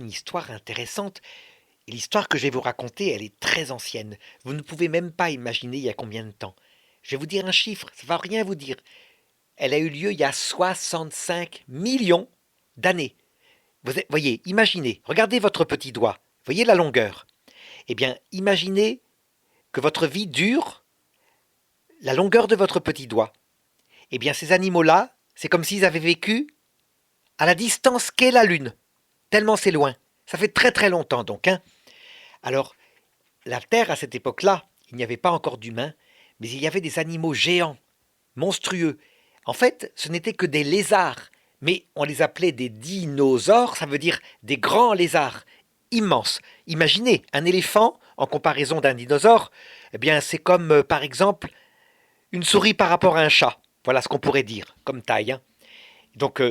Une histoire intéressante. Et l'histoire que je vais vous raconter, elle est très ancienne. Vous ne pouvez même pas imaginer il y a combien de temps. Je vais vous dire un chiffre, ça va rien vous dire. Elle a eu lieu il y a 65 millions d'années. Voyez, imaginez, regardez votre petit doigt, voyez la longueur. Eh bien, imaginez que votre vie dure la longueur de votre petit doigt. Eh bien, ces animaux-là, c'est comme s'ils avaient vécu à la distance qu'est la Lune, tellement c'est loin. Ça fait très très longtemps donc, hein. Alors, la Terre, à cette époque-là, il n'y avait pas encore d'humains, mais il y avait des animaux géants, monstrueux. En fait, ce n'étaient que des lézards, mais on les appelait des dinosaures, ça veut dire des grands lézards, immenses. Imaginez, un éléphant, en comparaison d'un dinosaure, eh bien, c'est comme, par exemple, une souris par rapport à un chat. Voilà ce qu'on pourrait dire, comme taille, hein. Donc,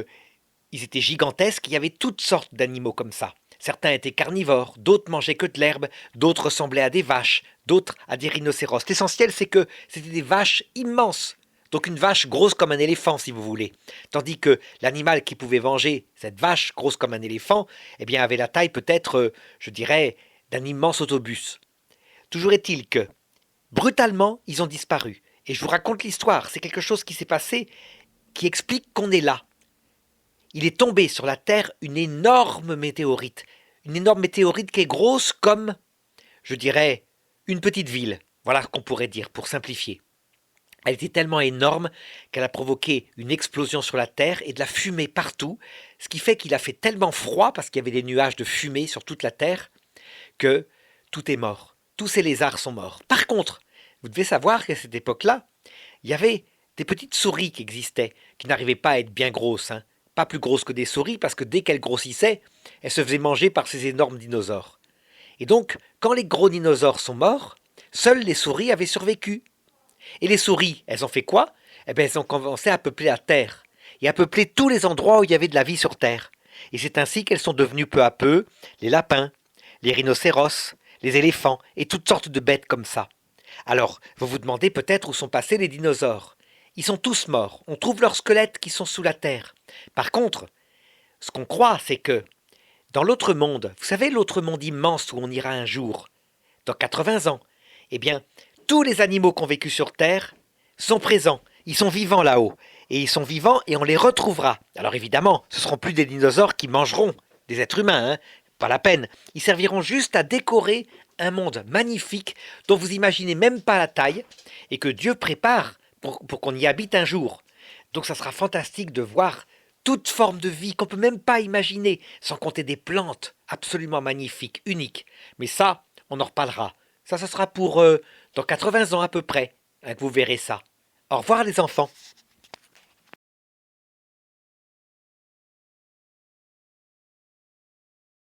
ils étaient gigantesques, il y avait toutes sortes d'animaux comme ça. Certains étaient carnivores, d'autres mangeaient que de l'herbe, d'autres ressemblaient à des vaches, d'autres à des rhinocéros. L'essentiel, c'est que c'était des vaches immenses. Donc une vache grosse comme un éléphant, si vous voulez. Tandis que l'animal qui pouvait manger cette vache grosse comme un éléphant, eh bien, avait la taille peut-être, je dirais, d'un immense autobus. Toujours est-il que, brutalement, ils ont disparu. Et je vous raconte l'histoire. C'est quelque chose qui s'est passé qui explique qu'on est là. Il est tombé sur la Terre une énorme météorite. Une énorme météorite qui est grosse comme, je dirais, une petite ville. Voilà ce qu'on pourrait dire pour simplifier. Elle était tellement énorme qu'elle a provoqué une explosion sur la Terre et de la fumée partout, ce qui fait qu'il a fait tellement froid, parce qu'il y avait des nuages de fumée sur toute la Terre, que tout est mort. Tous ces lézards sont morts. Par contre, vous devez savoir qu'à cette époque-là, il y avait des petites souris qui existaient, qui n'arrivaient pas à être bien grosses, hein. Pas plus grosses que des souris, parce que dès qu'elles grossissaient, elles se faisaient manger par ces énormes dinosaures. Et donc, quand les gros dinosaures sont morts, seules les souris avaient survécu. Et les souris, elles ont fait quoi? Eh bien, elles ont commencé à peupler la Terre, et à peupler tous les endroits où il y avait de la vie sur Terre. Et c'est ainsi qu'elles sont devenues peu à peu les lapins, les rhinocéros, les éléphants, et toutes sortes de bêtes comme ça. Alors, vous vous demandez peut-être où sont passés les dinosaures. Ils sont tous morts, on trouve leurs squelettes qui sont sous la terre. Par contre, ce qu'on croit, c'est que dans l'autre monde, vous savez l'autre monde immense où on ira un jour, dans 80 ans, eh bien, tous les animaux qui ont vécu sur Terre sont présents, ils sont vivants là-haut, et ils sont vivants et on les retrouvera. Alors évidemment, ce ne seront plus des dinosaures qui mangeront des êtres humains, hein, pas la peine. Ils serviront juste à décorer un monde magnifique dont vous imaginez même pas la taille et que Dieu prépare pour qu'on y habite un jour. Donc ça sera fantastique de voir toute forme de vie qu'on peut même pas imaginer, sans compter des plantes absolument magnifiques, uniques. Mais ça, on en reparlera. Ça sera pour dans 80 ans à peu près, hein, que vous verrez ça. Au revoir les enfants.